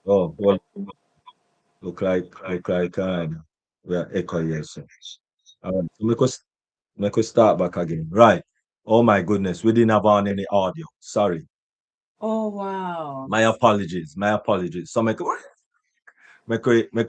Oh, well, look like we are echo here. So, all right, so make us start back again. Right. Oh my goodness, we didn't have on any audio. Sorry. Oh, wow. My apologies. My apologies. So make a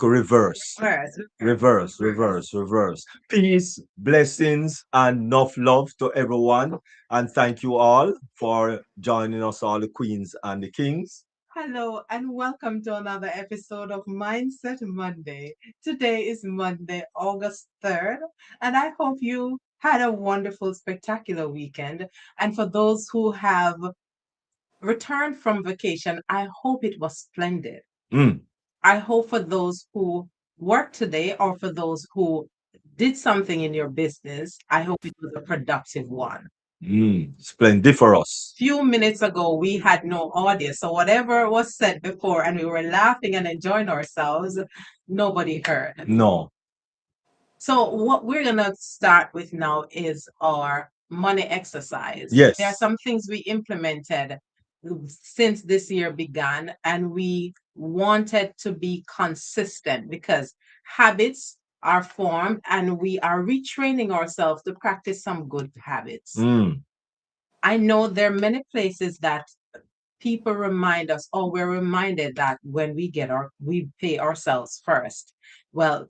reverse. First, Reverse. Peace, blessings, and enough love to everyone. And thank you all for joining us, all the queens and the kings. hello and welcome to another episode of Mindset Monday. Today is Monday, August 3rd, and I hope you had a wonderful, spectacular weekend. And for those who have returned from vacation, I hope it was splendid. Mm, I hope for those who work today or for those who did something in your business, I hope it was a productive one. splendiferous. Few minutes ago we had no audience, so whatever was said before and we were laughing and enjoying ourselves, nobody heard. No. So what we're gonna start with now is our money exercise. There are Yes. some things we implemented since this year began, and we wanted to be consistent because habits are formed and we are retraining ourselves to practice some good habits. Mm, I know there are many places that people remind us, or we're reminded that when we pay ourselves first. Well,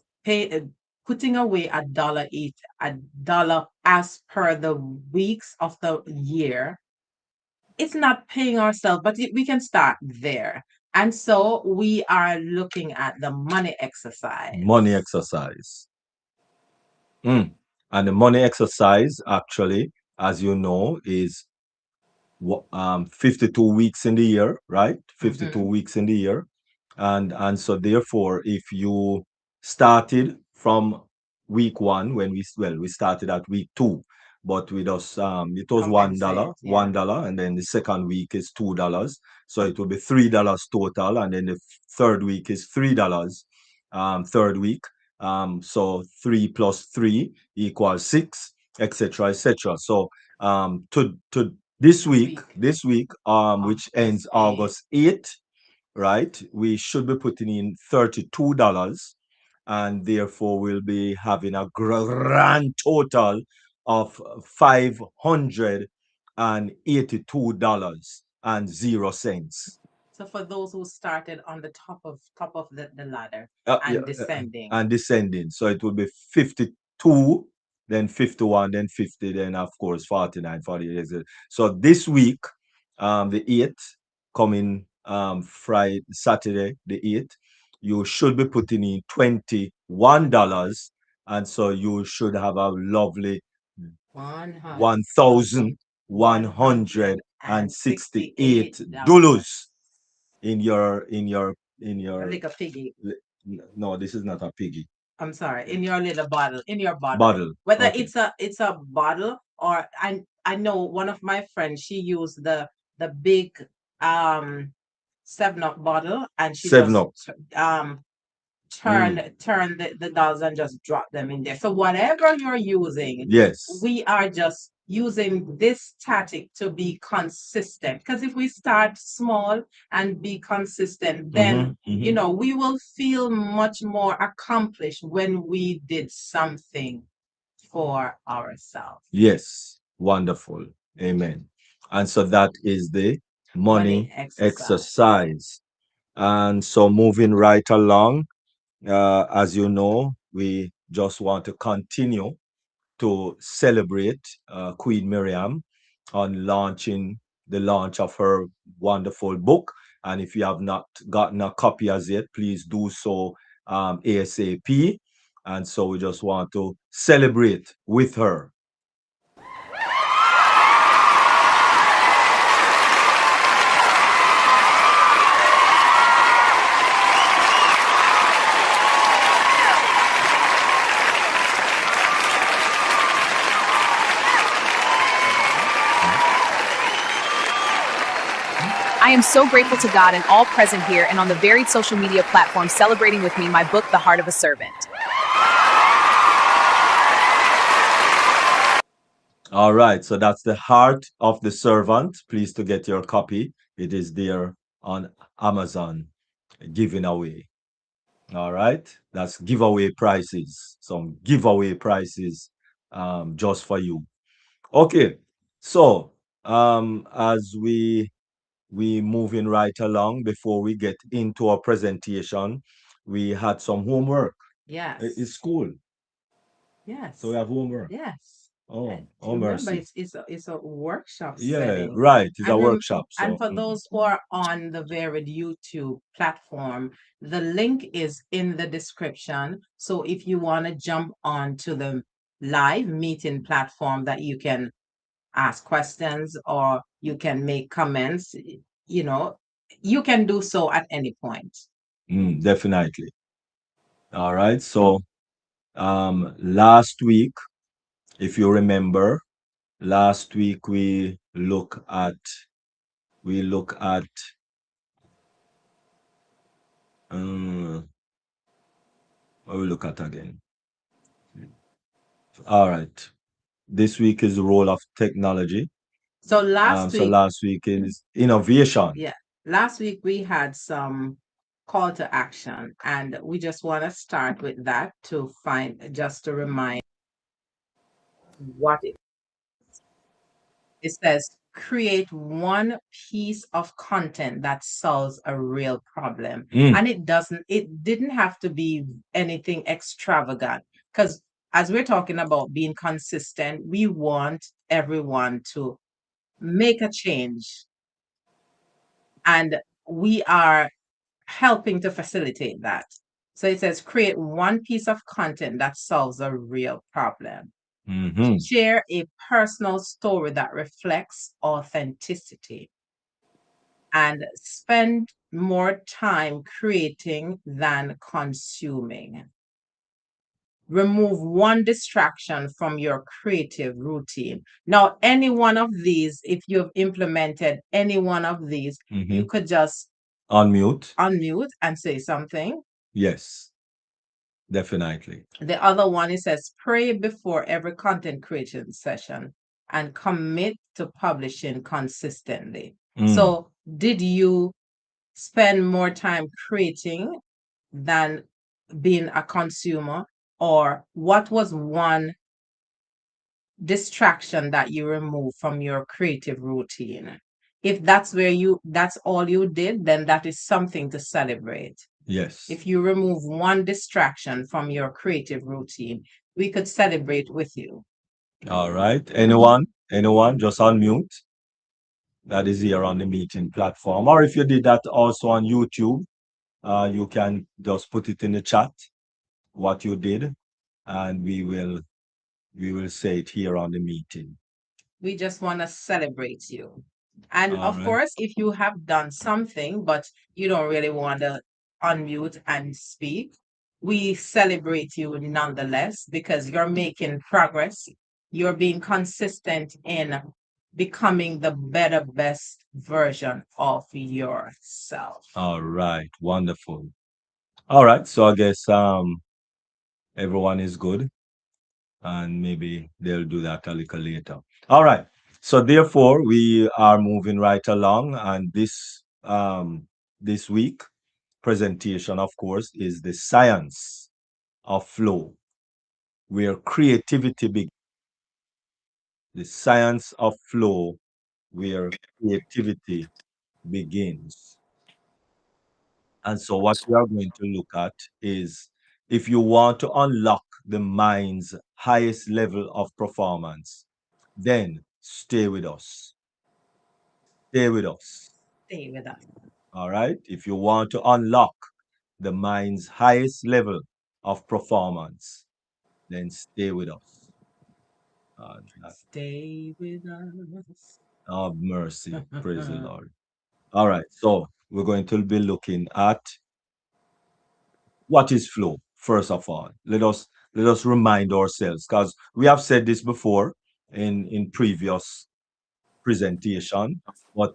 putting away a dollar as per the weeks of the year, it's not paying ourselves, but we can start there. And so we are looking at the money money exercise. exercise. Mm. And the money exercise, actually, as you know, is 52 weeks in the year, right? 52 Mhm. weeks in the year. And so therefore, if you started from week one, we started at week two, but with us it was Compensate, yeah. $1, and then the second week is $2. So it will be $3 total, and then the third week is $3 third week. So 3 plus 3 equals 6, etc., etc. So to this week, which ends August 8th. August 8th, right? We should be putting in $32, and therefore we'll be having a grand total of $582.00. So for those who started on the top of the ladder Yeah, and descending. and descending. So it will be 52, then 51, then 50, then of course 49, 48. So this week, the 8th, coming Friday, Saturday, the 8th, you should be putting in $21. And so you should have a lovely $1,168 $168. in your Like a piggy. no, this is not a piggy I'm sorry, in your little bottle, in your bottle. bottle. Whether Okay. it's a bottle or I know one of my friends, she used the big um 7 Up bottle and she Seven just up. turn the dollars and just drop them in there. So whatever you're using, Yes. we are just using this tactic to be consistent. Because if we start small and be consistent, then we will feel much more accomplished when we did something for ourselves. Yes. Wonderful. Amen. And so that is the Money money exercise. exercise. And so moving right along, as you know, we just want to continue to celebrate Queen Miriam on launching the launch of her wonderful book. And if you have not gotten a copy as yet, please do so ASAP. And so we just want to celebrate with her. I am so grateful to God and all present here and on the varied social media platforms celebrating with me my book, The Heart of a Servant. All right, so that's The Heart of the Servant. Please to get your copy. It is there on Amazon. giving away. All right, that's giveaway prices. Some giveaway prices just for you. Okay, so as we moving right along before we get into our presentation, we had some homework. Yes. It's school, so we Yes. have homework. Yes. Oh Remember, mercy. it's a workshop Yeah, setting. right. It's a And workshop. and So for those who are on the varied YouTube platform, the link is in the description. So if you want to jump on to the live meeting platform that you can ask questions or you can make comments, you know, you can do so at any point. definitely. All right. So last week, if you remember, last week we look at um, what we look at again. All right. This week is the role of technology. So last So week, last week is innovation. yeah, last week we had some call to action, and we just want to start with that to find just to remind what it says. Create one piece of content that solves a real problem. Mm, And it didn't have to be anything extravagant because as we're talking about being consistent, we want everyone to make a change. And we are helping to facilitate that. So it says create one piece of content that solves a real problem. hmm. Share a personal story that reflects authenticity and spend more time creating than consuming. Remove one distraction from your creative routine. Now, any one of these, if you've implemented any one of these, you could just Unmute. unmute and say something. Yes, definitely. The other one, it says pray before every content creation session and commit to publishing consistently. Mm, So, did you spend more time creating than being a consumer? Or what was one distraction that you remove from your creative routine? If that's all you did, then that is something to celebrate. yes. If you remove one distraction from your creative routine, we could celebrate with you. All right. Anyone? Anyone? Just unmute. That is here on the meeting platform. Or if you did that also on YouTube, you can just put it in the chat what you did, and we will say it here on the meeting. We just want to celebrate you. And All of right. course, if you have done something, but you don't really want to unmute and speak, we celebrate you nonetheless because you're making progress. You're being consistent in becoming the better, best version of yourself. All right. Wonderful. All right. So I guess everyone is good, and maybe they'll do that a little later. All right. So therefore, we are moving right along, and this week presentation, of course, is the science of flow, where creativity begins. The science of flow, where creativity begins. And so, what we are going to look at is if you want to unlock the mind's highest level of performance, then stay with us. Stay with us. Stay with us. All right. If you want to unlock the mind's highest level of performance, then stay with us. Uh, Stay with us. of mercy. Praise the Lord. All right. So, we're going to be looking at what is flow, first of all. Let us remind ourselves, because we have said this before in previous presentation, but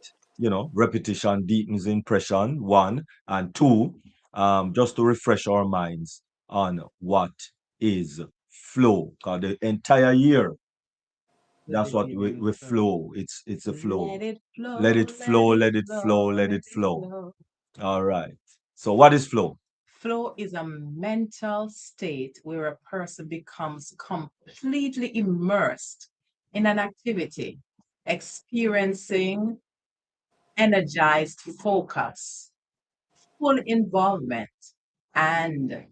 repetition deepens impression, one, and two, just to refresh our minds on what is flow. Because the entire year, We've that's been what we, hearing we flow. flow. It's a flow. Let it Let flow, it let flow, it let it flow, flow, let let it it flow. flow. All right. So what is flow? Flow is a mental state where a person becomes completely immersed in an activity, experiencing energized focus, full involvement, and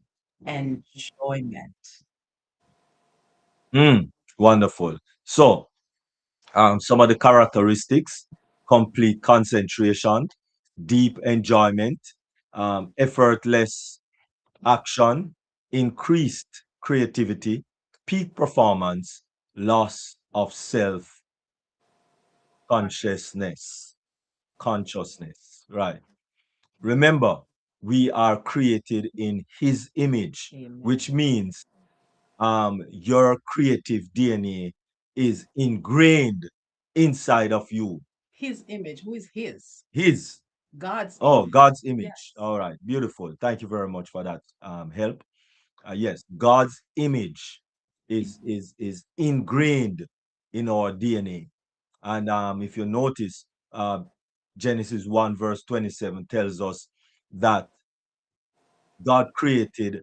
enjoyment. Mm, wonderful. So some of the characteristics: complete concentration, deep enjoyment, effortless action, increased creativity, peak performance, loss of self consciousness. Consciousness, right? Remember, we are created in His image, Amen. which means your creative DNA is ingrained inside of you. His image, who is his? His, God's oh, image. God's image. Yes. All right, beautiful. Thank you very much for that help. Yes, God's image is ingrained in our DNA. And if you notice, Genesis 1 verse 27 tells us that God created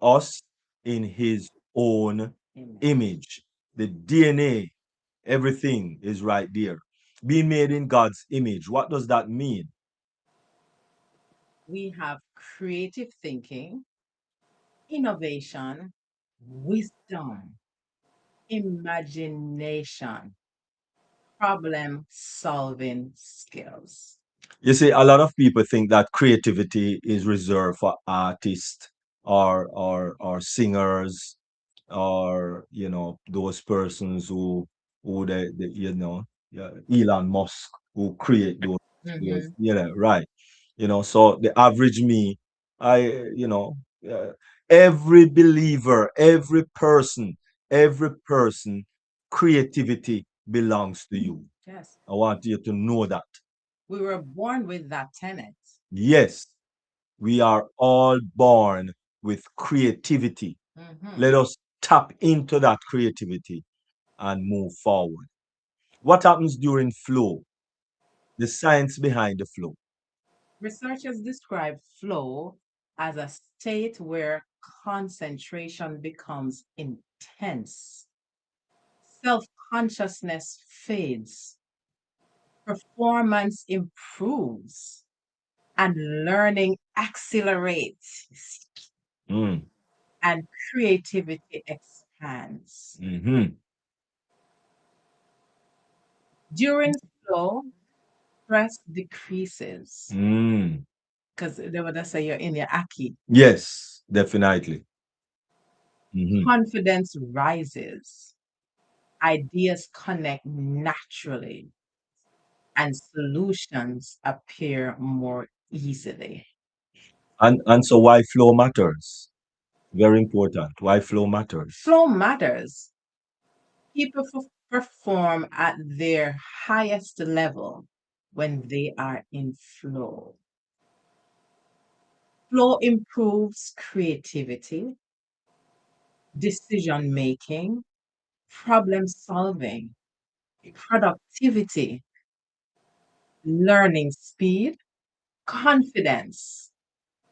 us in His own Amen. image. The DNA, everything is right there. Being made in God's image. What does that mean? We have creative thinking, innovation, wisdom, imagination, problem solving skills. You see, a lot of people think that creativity is reserved for artists or singers, or those persons who yeah, Elon Musk, who create those skills. Mhm. Right. So the average me, I uh, every believer, every person, creativity belongs to you. Yes. I want you to know that. We were born with that tenet. Yes, we are all born with creativity. Mhm. Let us tap into that creativity and move forward. What happens during flow? The science behind the flow. Researchers describe flow as a state where concentration becomes intense, self consciousness fades, performance improves, and learning accelerates, Mm. and creativity expands. Hmm. During flow, stress decreases Mm. because they would just say you're in your aki. Yes, definitely. Hmm. Confidence rises, ideas connect naturally, and solutions appear more easily. And so why flow matters? Very important. Why flow matters? Flow matters. People perform at their highest level when they are in flow. Flow improves creativity, decision making, problem solving, productivity, learning speed, confidence,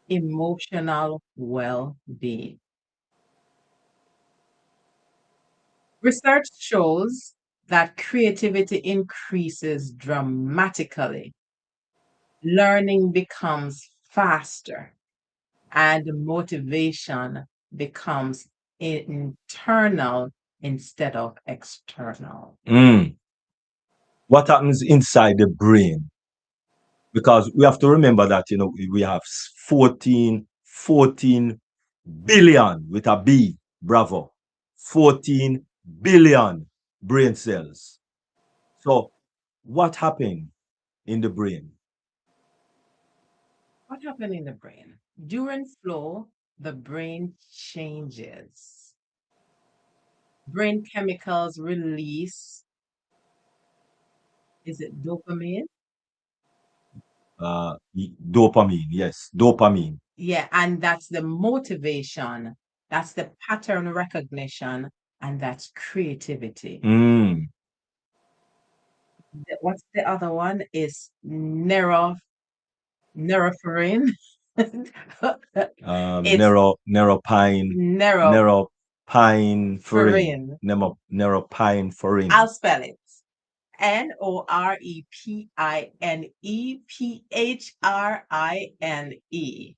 emotional well being. Research shows that creativity increases dramatically, learning becomes faster, and motivation becomes internal instead of external. Mm. What happens inside the brain? Because we have to remember that we have 14 billion with a B, bravo, 14 billion brain cells. So what happened in the brain? What happens in the brain? During flow, the brain changes. Brain chemicals release, is it dopamine? Dopamine, yes, dopamine. Yeah, and that's the motivation, that's the pattern recognition, and that's creativity. Mm. What's the other one? Is neuropharine. It's narrow neuropinephrine, Korean. neuropinephrine. I'll spell it. Norepinephrine.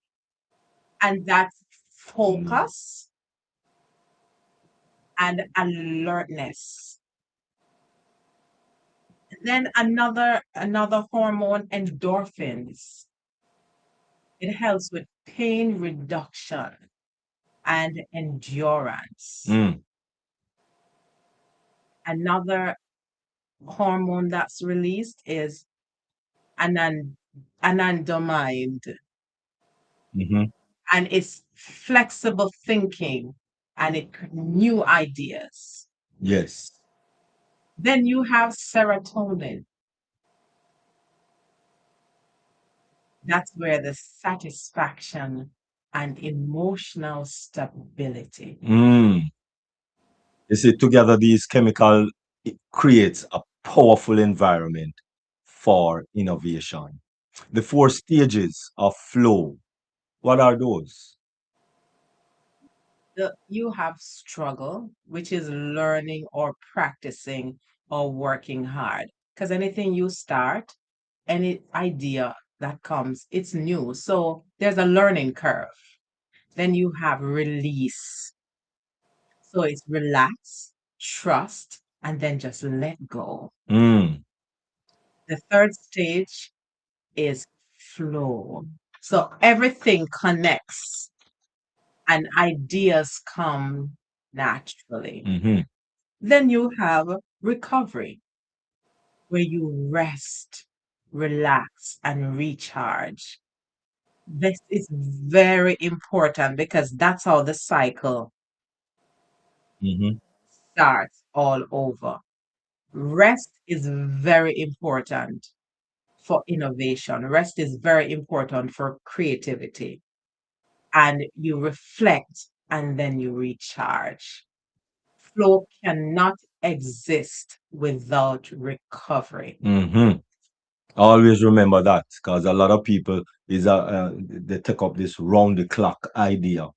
And that's focus and alertness. Then another hormone, endorphins. It helps with pain reduction and endurance. Mm, Another hormone that's released is anan- anandamide, mhm. and it's flexible thinking and new ideas. Yes. Then you have serotonin. That's where the satisfaction and emotional stability. Mm. You see, together these chemical it creates a powerful environment for innovation. The four stages of flow, what are those? You have struggle, which is learning or practicing or working hard. Because anything you start, any idea that comes, it's new. So there's a learning curve. Then you have release. So it's relax, trust, and then just let go. Mm, The third stage is flow. So everything connects and ideas come naturally. mhm, Then you have recovery, where you rest, relax, and recharge. This is very important because that's how the cycle mhm, starts all over. Rest is very important for innovation. Rest is very important for creativity. And you reflect and then you recharge. Flow cannot exist without recovery. mhm. Always remember that because a lot of people they take up this round the clock idea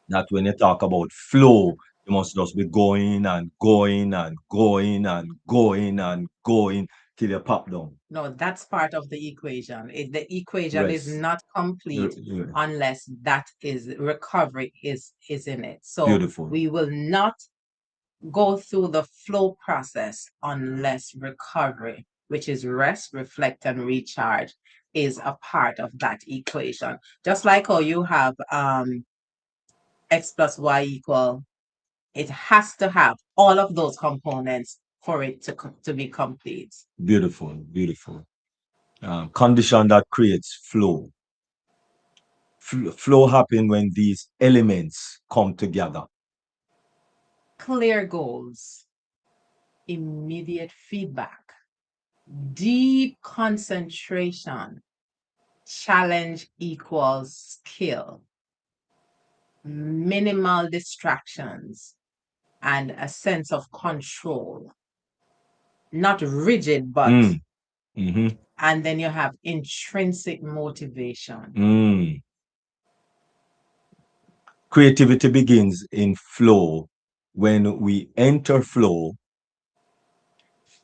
that when you talk about flow, you must just be going and going and going and going and going till you pop down. No, that's part of the equation. The equation is Rest. not complete unless that is recovery is in it. So Beautiful. we will not go through the flow process unless recovery, which is rest, reflect, and recharge, is a part of that equation. Just like how you have x plus y equal, it has to have all of those components for it to be complete. Beautiful. Beautiful. Condition that creates flow. Flow happen when these elements come together. Clear goals, immediate feedback, deep concentration, challenge equals skill, minimal distractions, and a sense of control. Not rigid, but, Mm, mhm, and then you have intrinsic motivation. mm. Creativity begins in flow. When we enter flow,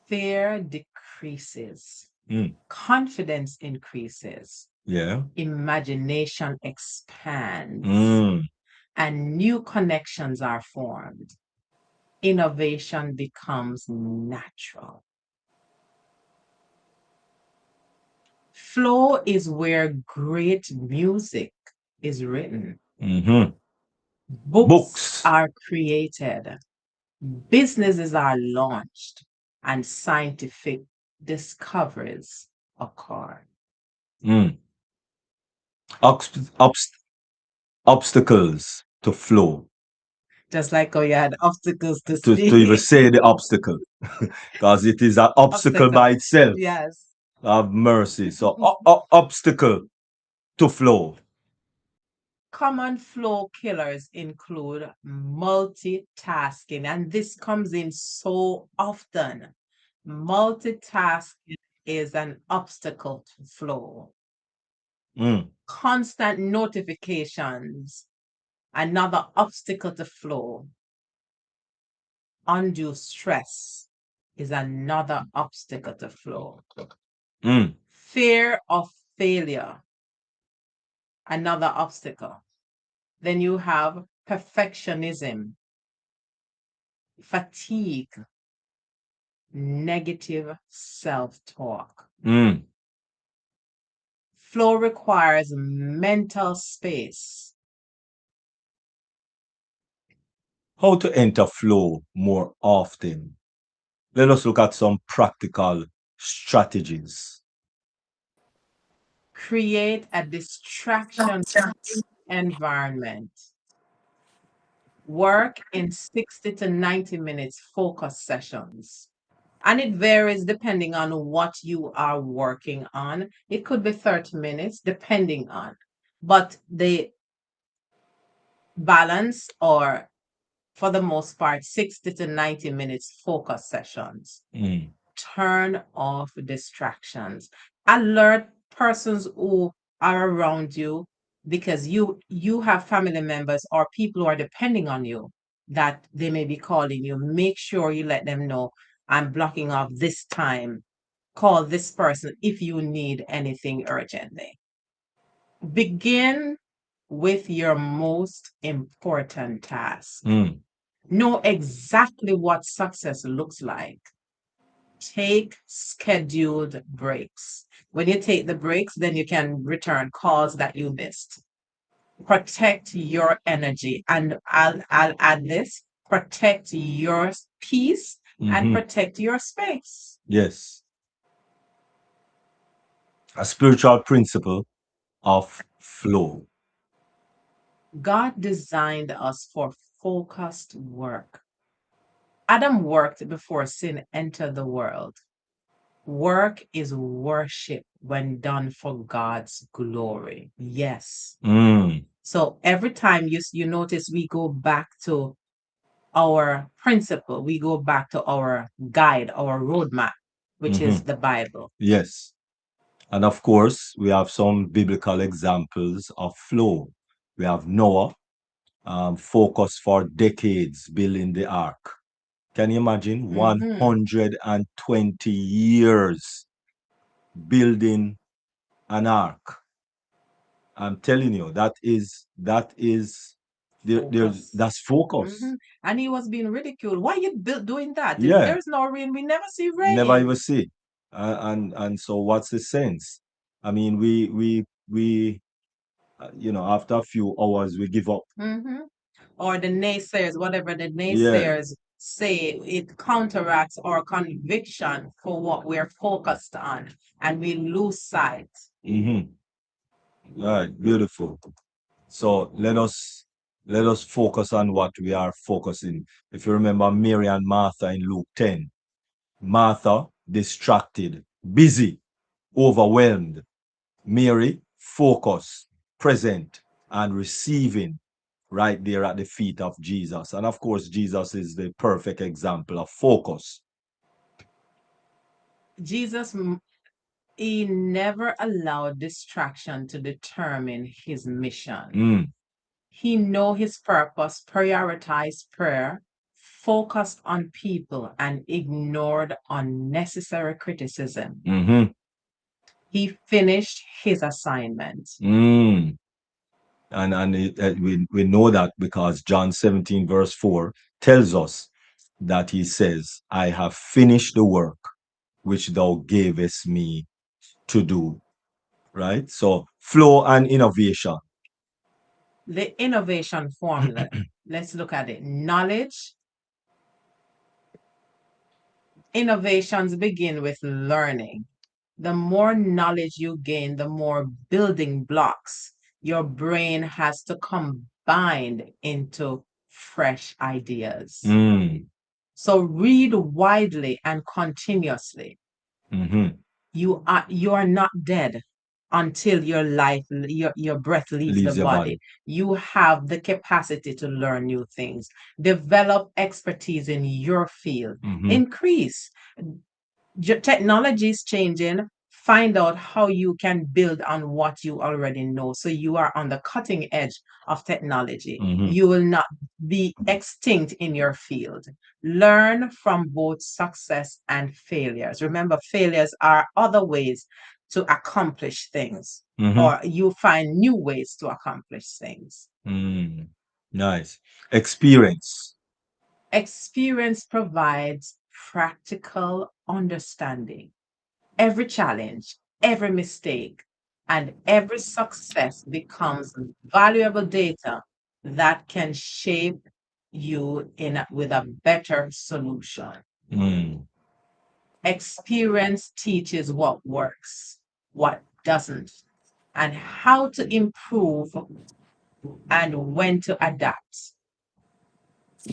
Fear decreases, mm, confidence increases, yeah, imagination expands, mm, and new connections are formed. Innovation becomes natural. Flow is where great music is written, mhm. books Books. are created, businesses are launched, and scientific discoveries occur. Mm. Obst- obst- Obstacles to flow. Just like how you had obstacles to To even speak. say the obstacle, because it is an obstacle by Obstacle. itself. Yes. Have mercy. So, obstacle to flow. Common flow killers include multitasking, and this comes in so often. Multitasking is an obstacle to flow. Mm. Constant notifications, another obstacle to flow. Undue stress is another obstacle to flow. Mm. Fear of failure, another obstacle. Then you have perfectionism, fatigue, negative self talk. Mm. Flow requires mental space. How to enter flow more often? Let us look at some practical strategies. Create a distraction environment. Work in 60 to 90 minutes focus sessions. And it varies depending on what you are working on. It could be 30 minutes, depending on. But the balance, or for the most part, 60 to 90 minutes focus sessions. Mm. Turn off distractions. Alert persons who are around you, because you have family members or people who are depending on you, that they may be calling you. Make sure you let them know, I'm blocking off this time. Call this person if you need anything urgently. Begin with your most important task. Mm. Know exactly what success looks like. Take scheduled breaks. When you take the breaks, then you can return calls that you missed. Protect your energy. And I'll add this, protect your peace and Mhm. protect your space. Yes. A spiritual principle of flow. God designed us for focused work. Adam worked before sin entered the world. Work is worship when done for God's glory. Yes. Mm. So every time you notice, we go back to our principle, we go back to our guide, our roadmap, which is Mhm. the Bible. Yes. And of course, we have some biblical examples of flow. We have Noah, focused for decades building the ark. Can you imagine? Mhm. 120 years building an ark. I'm telling you, Focus. that's focus. Mhm. And he was being ridiculed. Why you doing that? If Yeah, there's no rain, we never see never even rain. see. And so what's the sense? I mean, we after a few hours we give up. Mhm. Or the naysayers, whatever the Yeah. naysayers say, it counteracts our conviction for what we're focused on, and we lose sight. Mm-hmm. Right. Beautiful. So let us focus on what we are focusing. If you remember Mary and Martha in Luke 10, Martha distracted, busy, overwhelmed. Mary focused, present, and receiving right there at the feet of Jesus. And of course, Jesus is the perfect example of focus. Jesus, he never allowed distraction to determine his mission. Mm. He know his purpose, prioritized prayer, focused on people, and ignored unnecessary criticism. Mm-hmm. He finished his assignment. Mm. And we know that because John 17, verse 4 tells us that he says, I have finished the work which thou gavest me to do. Right? So, flow and innovation. The innovation formula, let's look at it. Knowledge. Innovations begin with learning. The more knowledge you gain, the more building blocks your brain has to combine into fresh ideas. Mm. So read widely and continuously. Mm-hmm. You are not dead until your breath leaves the Leaves your body. body. You have the capacity to learn new things. Develop expertise in your field. Mm-hmm. Increase. Technology is changing find out how you can build on what you already know. So you are on the cutting edge of technology. Mm-hmm. You will not be extinct in your field. Learn from both success and failures. Remember, failures are other ways to accomplish things, Mm-hmm. or you find new ways to accomplish things. Mm. Nice. Experience. Experience provides practical understanding. Every challenge, every mistake, and every success becomes valuable data that can shape you with a better solution. Mm. Experience teaches what works, what doesn't, and how to improve and when to adapt.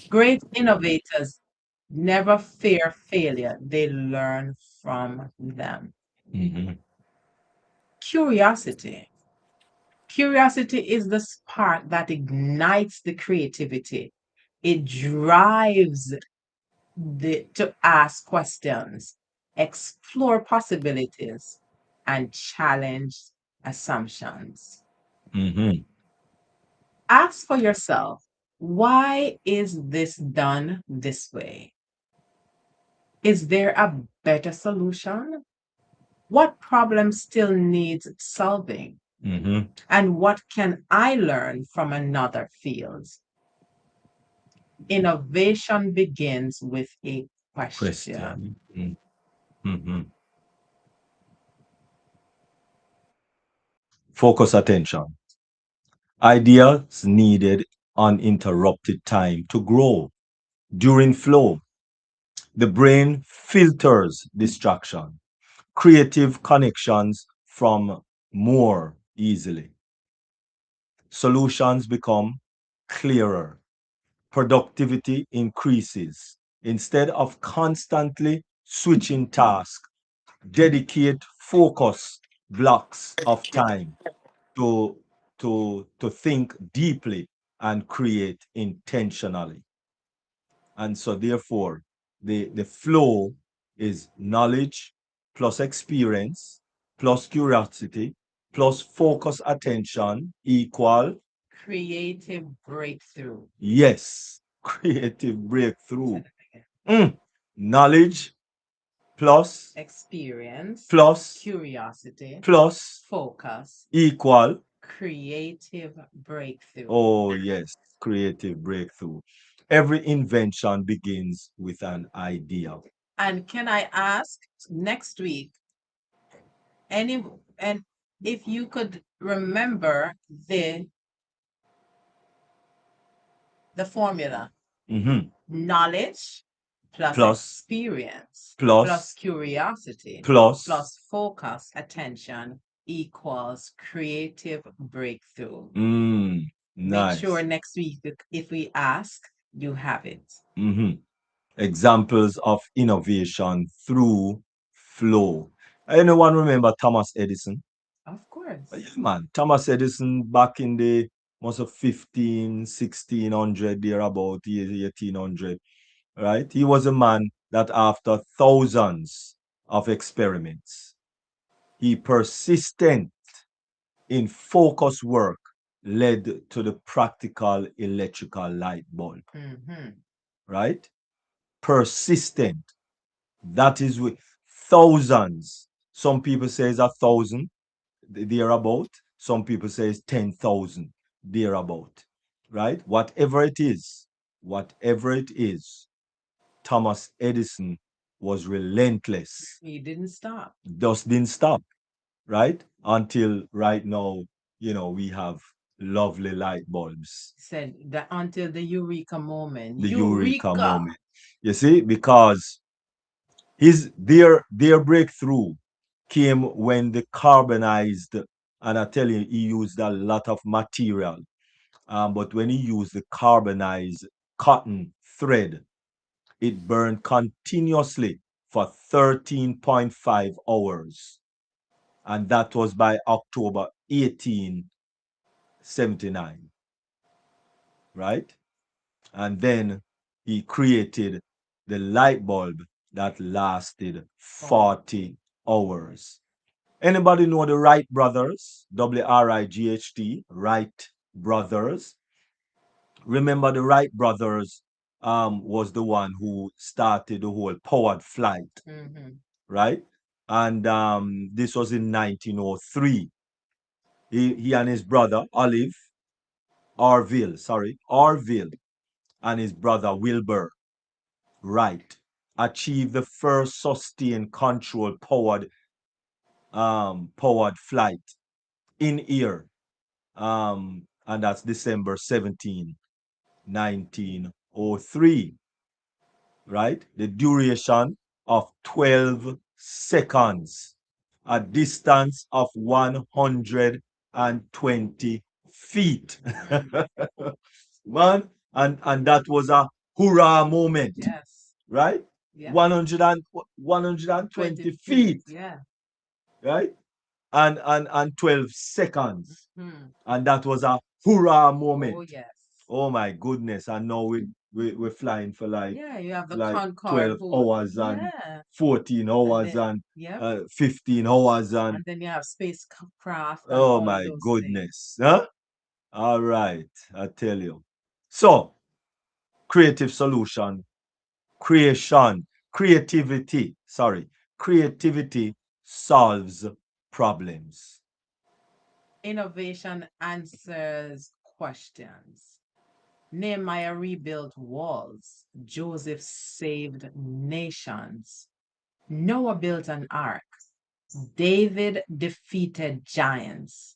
Great innovators never fear failure, they learn from them. Mm-hmm. Curiosity. Curiosity is the spark that ignites the creativity. It drives to ask questions, explore possibilities, and challenge assumptions. Mm-hmm. Ask for yourself, why is this done this way? Is there a better solution? What problem still needs solving? Mm-hmm. And what can I learn from another field? Innovation begins with a question. Question. Mm-hmm. Focus attention. Ideas needed uninterrupted time to grow. During flow, the brain filters distraction, creative connections from more easily. Solutions become clearer, productivity increases. Instead of constantly switching tasks, dedicate focus blocks of time to to think deeply and create intentionally. And so therefore the flow is knowledge plus experience plus curiosity plus focus attention equal, Creative breakthrough. yes, creative breakthrough. Mm. Knowledge plus Experience, plus curiosity, plus focus, equal, creative breakthrough. oh yes, creative breakthrough. Every invention begins with an idea. And can I ask next week, any and if you could remember the formula: Mhm. knowledge plus Plus experience plus plus curiosity plus. plus focus attention equals creative breakthrough. Mm, Make sure nice. next week, if we ask, you have it. Mhm. Examples of innovation through flow. Anyone remember Thomas Edison? Of course. Yeah, man. Thomas Edison back in the most of 15, 1600, there about 1800, right? He was a man that after thousands of experiments, he persistent in focus work led to the practical electrical light bulb, Mhm. right? Persistent. That is with thousands. Some people say it's 1,000, thereabout. Some people say it's 10,000, thereabout, right? Whatever it is, Thomas Edison was relentless. He didn't stop. Just didn't stop, right? Until right now, we have lovely light bulbs. Said that until the eureka moment. The eureka Eureka! moment. You see, because their breakthrough came when they carbonized, and I tell you, he used a lot of material. But when he used the carbonized cotton thread, it burned continuously for 13.5 hours. And that was by October 1879, right? And then he created the light bulb that lasted 40 hours. Anybody know the Wright brothers? Wright, Wright brothers. Remember the Wright brothers was the one who started the whole powered flight, right? And this was in 1903. He and his brother Orville, and his brother Wilbur Wright achieved the first sustained control powered flight in air, and that's December 17, 1903, right? The duration of 12 seconds, a distance of 120 feet. Man, and that was a hurrah moment. Yes. Right? Yeah. 120 feet. Yeah. Right? And 12 seconds. And that was a hurrah moment. Oh, yes. Oh my goodness. And now we're flying for like, Yeah, you have the like Concorde 12 hours and 14 hours and, yep. 15 hours And and then you have spacecraft and oh all my those things. goodness. Huh? All right, I tell you. So, creative solution, creativity solves problems. Innovation answers questions. Nehemiah rebuilt walls. Joseph saved nations. Noah built an ark. David defeated giants.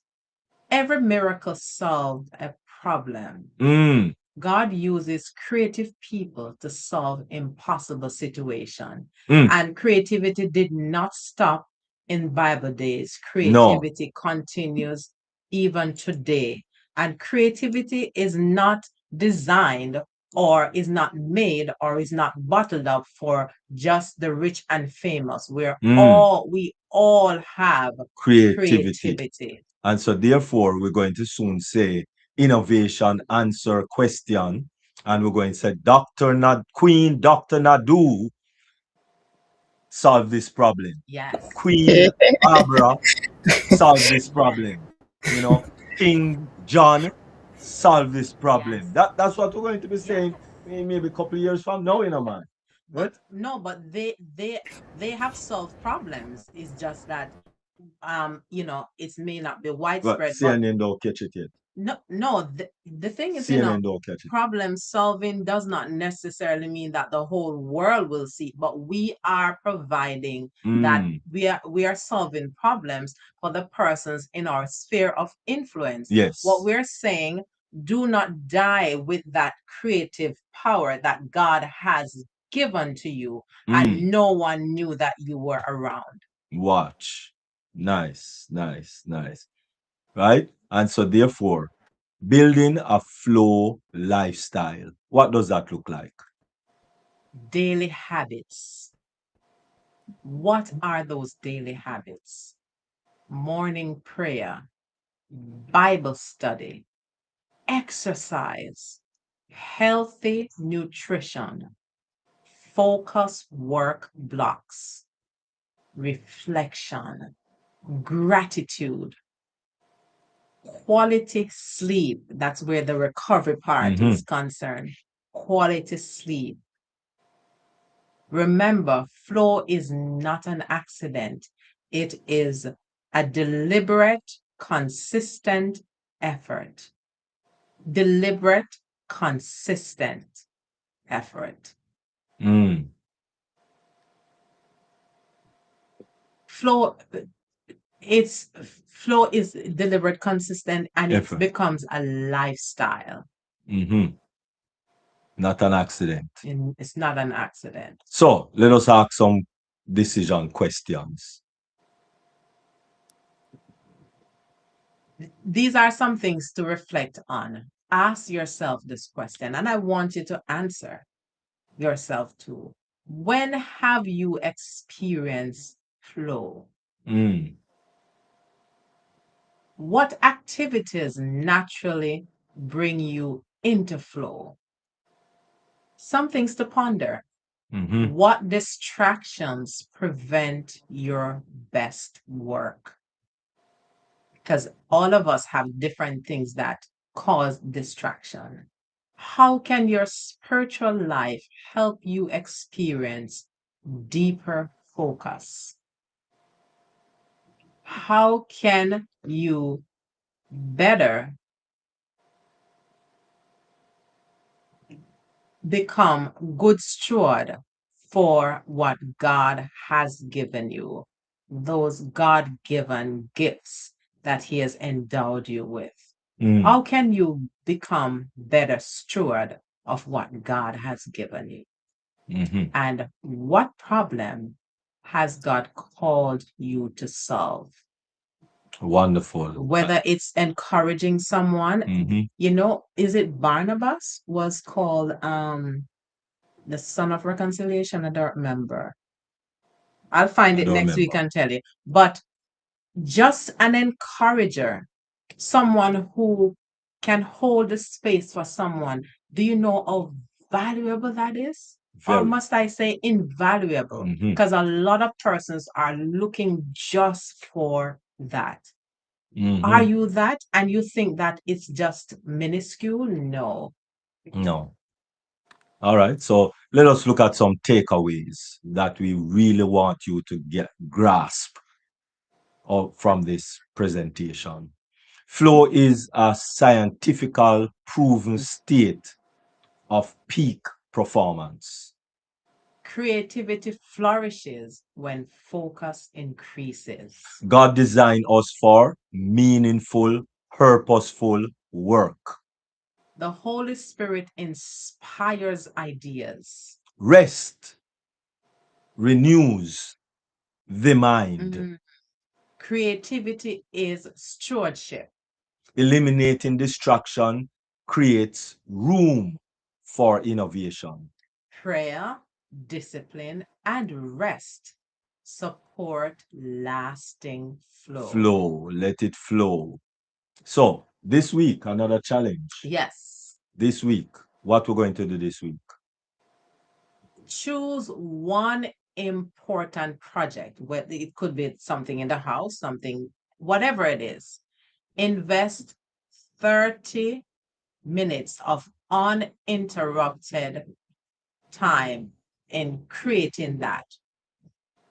Every miracle solved a problem. Mm, God uses creative people to solve impossible situations. mm, And creativity did not stop in Bible days. no. Creativity continues even today. And creativity is not designed or is not made or is not bottled up for just the rich and famous. We all have Creativity. creativity. And so, therefore, we're going to soon say innovation answer question. And we're going to say, Dr. Nadu solve this problem. Yes. Queen Barbara solve this problem. You know, King John solve this problem. Yes. That's what we're going to be Yes. saying maybe a couple of years from now, man. Right? No, but they have solved problems. It's just that it may not be But widespread, but CNN don't catch it yet. no, the thing is, CNN don't catch it. problem solving does not necessarily mean that the whole world will see, but we are providing that we are solving problems for the persons in our sphere of influence. Yes. What we're saying, do not die with that creative power that God has given to you, and no one knew that you were around. Watch. Nice, nice, nice. Right? And so, therefore, building a flow lifestyle. What does that look like? Daily habits. What are those daily habits? Morning prayer, Bible study, exercise, healthy nutrition, focus work blocks, reflection, gratitude, quality sleep. That's where the recovery part is concerned. Quality sleep. Remember, flow is not an accident. It is a deliberate, consistent effort. Deliberate, consistent effort. Flow, flow is deliberate, consistent, and it becomes a lifestyle. Not an accident. It's not an accident. So let us ask some decision questions. These are some things to reflect on. Ask yourself this question, and I want you to answer yourself too. When have you experienced flow? What activities naturally bring you into flow? Some things to ponder. What distractions prevent your best work? because all of us have different things that cause distraction. How can your spiritual life help you experience deeper focus? How can you better become good steward for what God has given you, those God given gifts that He has endowed you with? Mm, How can you become better steward of what God has given you? mhm. And what problem has God called you to solve? Wonderful. Whether it's encouraging someone, Mhm. is it Barnabas was called the son of reconciliation? I don't remember. I'll find I it don't next week remember. and tell you. But just an encourager, someone who can hold the space for someone. Do you know how valuable that is? Or Very. must I say invaluable? Mhm. Because a lot of persons are looking just for that. Are Mhm. you that? And you think that it's just minuscule? No. No. All right. So let us look at some takeaways that we really want you to get grasp from this presentation. Flow is a scientifical proven state of peak performance. Creativity flourishes when focus increases. God designed us for meaningful, purposeful work. The Holy Spirit inspires ideas. Rest renews the mind. Mm. Creativity is stewardship. Eliminating distraction creates room for innovation. Prayer, discipline, and rest support lasting flow. Flow, let it flow. So, this week, another challenge. Yes. This week, what we're going to do this week? Choose one important project, whether it could be something in the house, something, whatever it is. Invest 30 minutes of uninterrupted time in creating that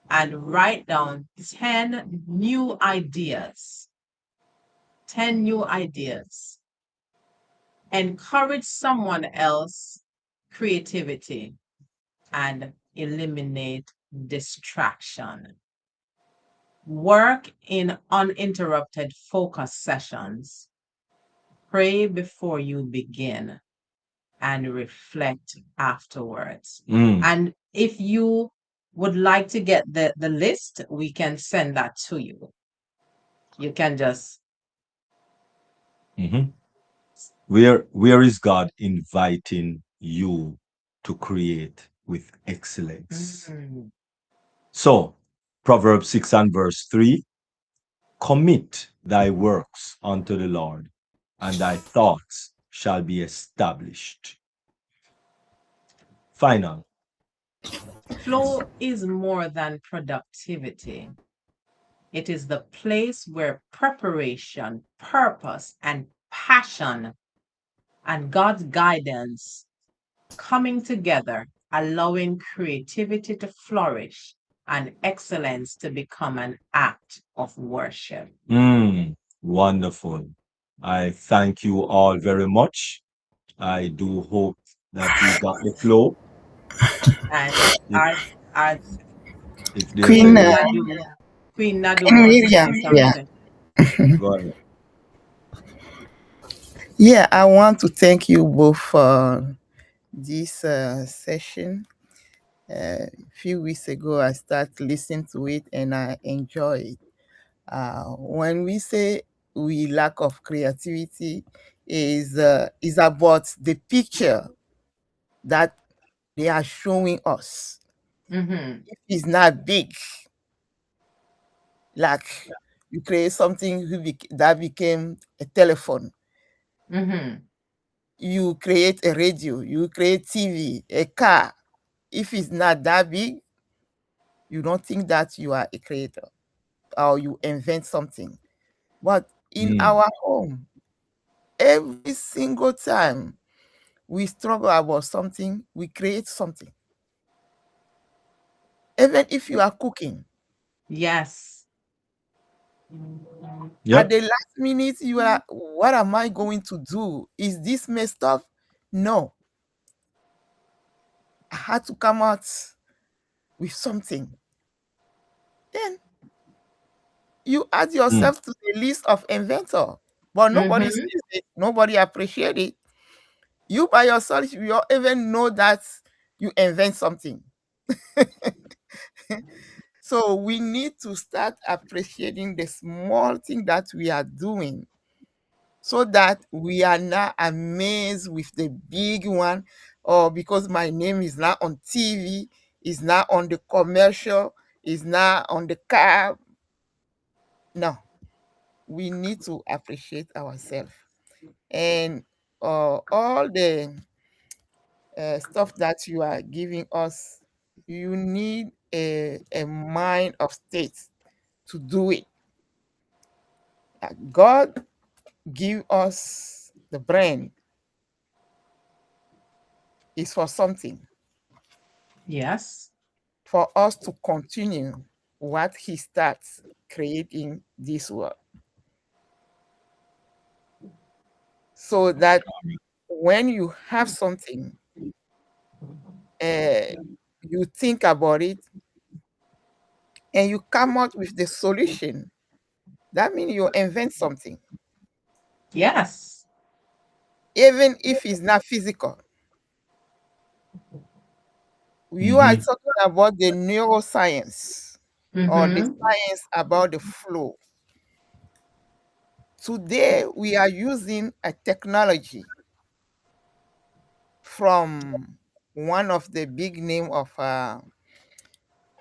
and write down 10 new ideas. 10 new ideas. Encourage someone else creativity and eliminate distraction. Work in uninterrupted focus sessions. Pray before you begin and reflect afterwards. Mm. And if you would like to get the list, we can send that to you. You can just Mhm. Where is God inviting you to create with excellence? mm, So, Proverbs 6 and verse 3, commit thy works unto the Lord, and thy thoughts shall be established. Final. flow is more than productivity. It is the place where preparation, purpose, and passion and God's guidance coming together, allowing creativity to flourish and excellence to become an act of worship. Wonderful. I thank you all very much. I do hope that you got the flow. And If, our, our if there's Queen, Queen any, Nadu, Queen Nadu Queen wants to say Miriam. Yeah. something. go ahead. Yeah, I want to thank you both for this session. A few weeks ago, I started listening to it and I enjoy it. When we say we lack of creativity, is about the picture that they are showing us. Mm-hmm. If it's not big, like you create something that became a telephone, Mm-hmm. you create a radio, you create TV, a car. If it's not that big, you don't think that you are a creator or you invent something. But in Mm. our home. Every single time we struggle about something, we create something. Even if you are cooking, Yes. at Yep. the last minute, you are, what am I going to do? Is this messed up? No, I had to come out with something. Then you add Mm. yourself to the list of inventor, but nobody Mm-hmm. sees it, nobody appreciates it. You by yourself, you don't even know that you invent something. So we need to start appreciating the small thing that we are doing so that we are not amazed with the big one, or because my name is not on TV, is not on the commercial, is not on the car. No, we need to appreciate ourselves. And all the stuff that you are giving us, you need a mind of state to do it. God give us the brain is for something, Yes. for us to continue what he starts creating this world. So that when you have something, uh, you think about it and you come out with the solution, that means you invent something, Yes. even if it's not physical. You are Mm-hmm. talking about the neuroscience or the Mm-hmm. science about the flow. Today, we are using a technology from one of the big name of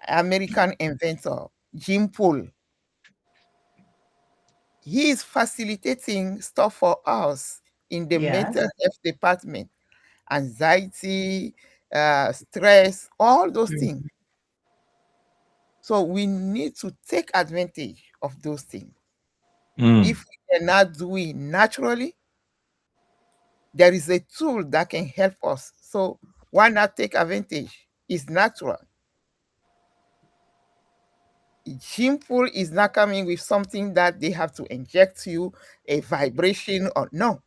American inventor, Jim Poole. He is facilitating stuff for us in the mental Yes. health department, anxiety, stress, all those things. Mm. So we need to take advantage of those things. Mm. If we cannot do it naturally, there is a tool that can help us. So why not take advantage? It's natural. Simple is not coming with something that they have to inject you, a vibration or no.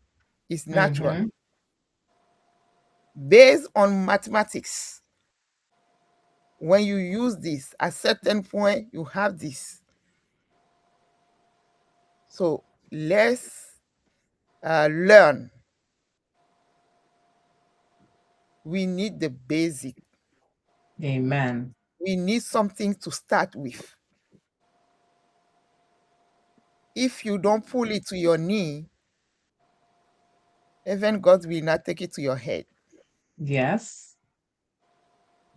It's natural. Mm-hmm. Based on mathematics, when you use this, at certain point, you have this. So let's learn. We need the basic. Amen. We need something to start with. If you don't pull it to your knee, even God will not take it to your head. Yes.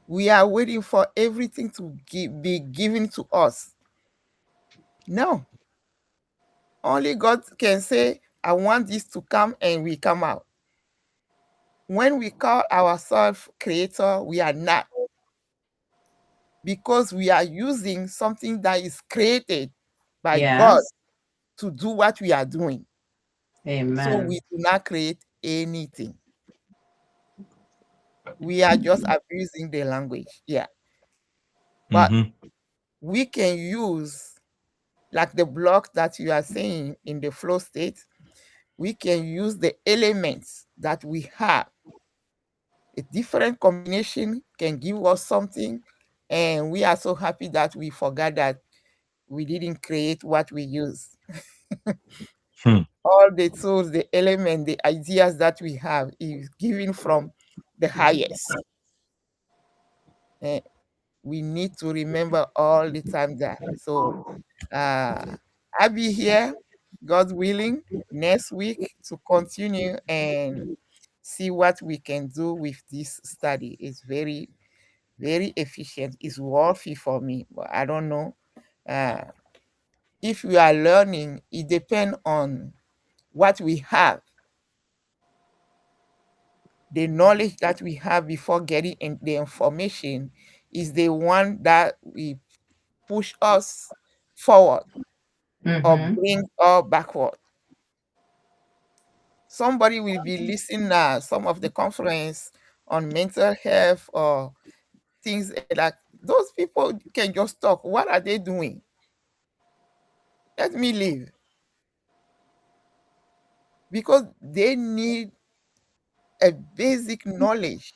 We are waiting for everything to be given to us. No, only God can say, I want this to come, and we come out. When we call ourselves creator, we are not, because we are using something that is created by God Yes. to do what we are doing. So we Amen. do not create anything. We are just abusing the language. Yeah. But Mm-hmm. we can use, like the block that you are saying in the flow state, we can use the elements that we have. A different combination can give us something, and we are so happy that we forgot that we didn't create what we use. Hmm. All the tools, the element, the ideas that we have is given from the highest. Eh, we need to remember all the time that. So I'll be here, God willing, next week to continue and see what we can do with this study. It's very, very efficient. It's worthy for me, but I don't know. Uh, if we are learning, it depends on what we have, the knowledge that we have before getting in the information is the one that we push us forward. or Mm-hmm. bring all backward. Somebody will be listening some of the conference on mental health or things like those people can just talk. What are they doing? Let me leave. Because they need a basic knowledge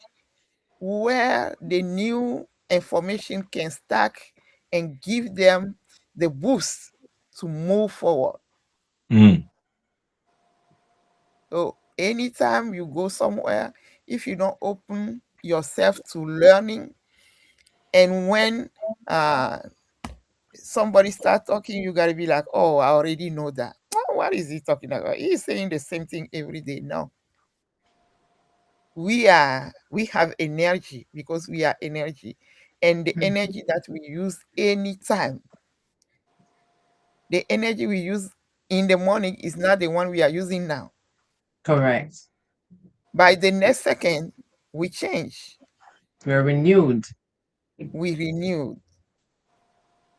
where the new information can stack and give them the boost to move forward. Mm. So anytime you go somewhere, if you don't open yourself to learning, and when uh, somebody start talking, you gotta be like, "Oh, I already know that." What is he talking about? He's saying the same thing every day. No, we have energy because we are energy, and the energy that we use anytime, the energy we use in the morning is not the one we are using now. Correct. By the next second, we change, We're renewed. we renew.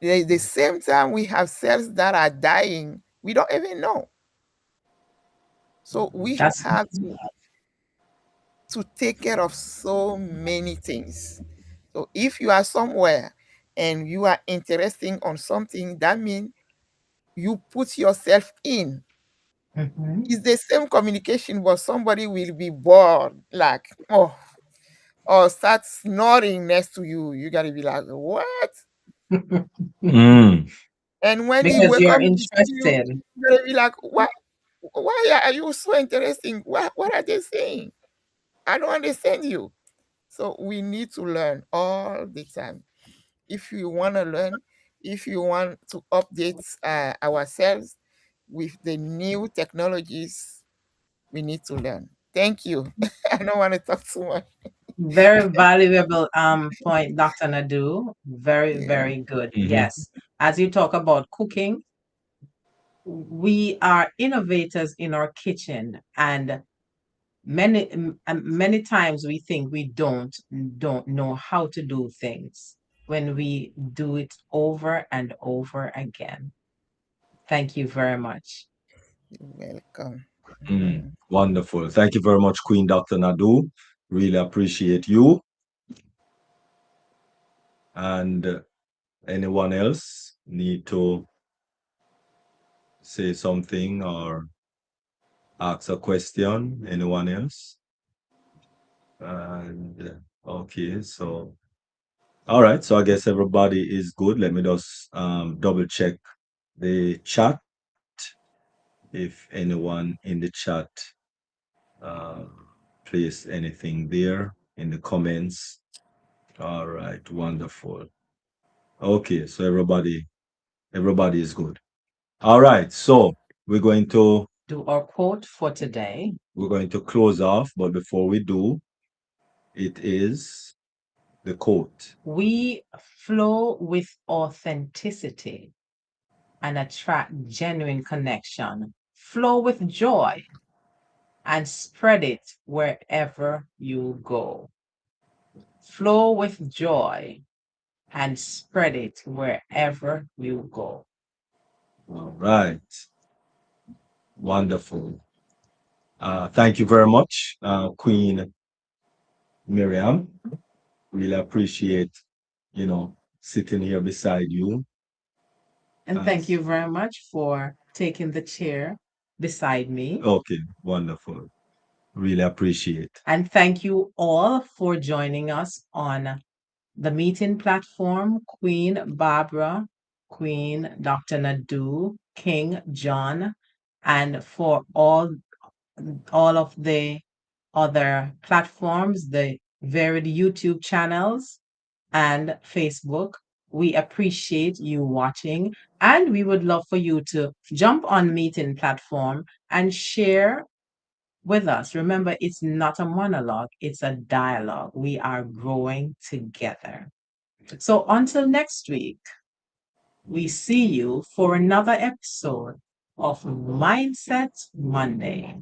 The same time we have cells that are dying, we don't even know. So we That's have to take care of so many things. So if you are somewhere and you are interested on something, that means you put yourself in. Mhm. It's the same communication, but somebody will be bored, like, oh, or start snoring next to you. You gotta be like, what? Mm. And when he Because wake you're up, he see you, interested. you gotta be like, what? Why are you so interesting? What are they saying? I don't understand you. So we need to learn all the time. If you want to learn, if you want to update ourselves with the new technologies, we need to learn. Thank you. I don't want to talk too much. Very valuable point, Dr. Nadu. Very, Yeah. very good. Mhm. Yes. As you talk about cooking, we are innovators in our kitchen, and many times we think we don't know how to do things when we do it over and over again. Thank you very much. You're welcome. Mm. Mhm. Wonderful. Thank you very much, Queen Dr. Nadu. Really appreciate you. And anyone else need to say something or ask a question? Anyone else? And okay, so all right. So I guess everybody is good. Let me just double check the chat if anyone in the chat uh, place anything there in the comments. All right, wonderful. Okay, so everybody is good. All right, so we're going to Do our quote for today. we're going to close off, but before we do, it is the quote. We flow with authenticity and attract genuine connection. Flow with joy and spread it wherever you go. Flow with joy and spread it wherever you go. All right, wonderful. Thank you very much, Queen Miriam. Really appreciate, sitting here beside you. And thank you very much for taking the chair beside me. Okay, wonderful. Really appreciate. And thank you all for joining us on the meeting platform, Queen Barbara, Queen Dr. Nadu, King John, and for all of the other platforms, the varied YouTube channels and Facebook. We appreciate you watching, and we would love for you to jump on meeting platform and share with us. Remember, it's not a monologue, it's a dialogue. We are growing together. So until next week, we see you for another episode of Mindset Monday.